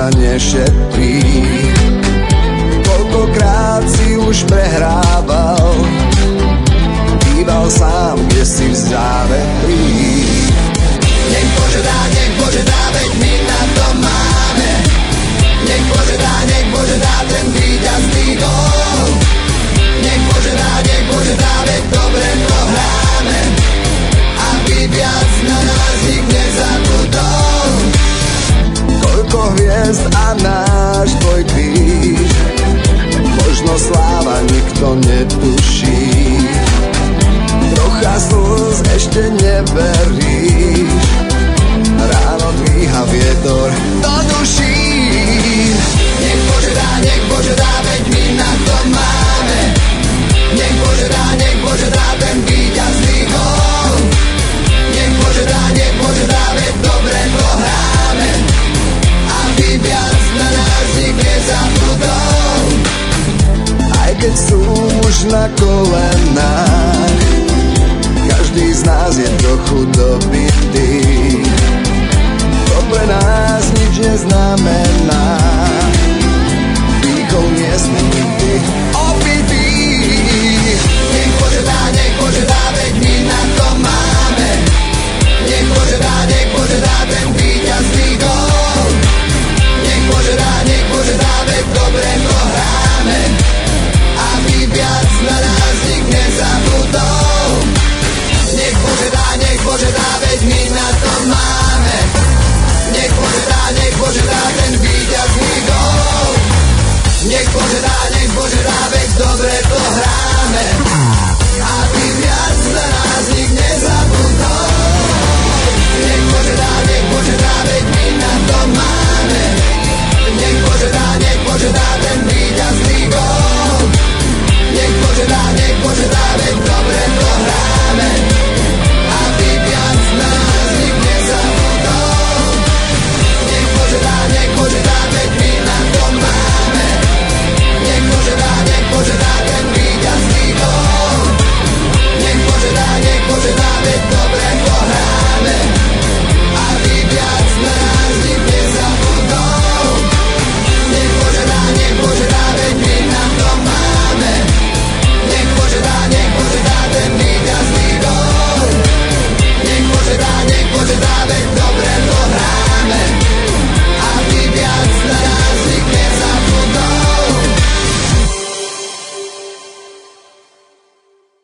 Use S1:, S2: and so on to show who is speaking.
S1: sa nešetrí. Koľkokrát si už prehrával, býval sám, kde si v závetrí.
S2: Nech Bože dá, veď my na to máme. Nech Bože dá ten víťazný gól. Nech Bože dá, veď dobre to hráme, aby viac na nás nik nezabudol.
S1: Koľko hviezd a náš tvoj kríž, možno sláva nikto netuší. Trocha slz ešte neveríš, ráno dvíha vietor do duší.
S2: Nech Bože dá, veď my na to máme. Nech Bože dá ten víťazný gól. Nech Bože dá, veď dobre to hráme, aby viac na nás nik nezabudol.
S1: Aj keď sú už na kolenách, každý z nás je trochu dobitý. To pre nás nič neznamená,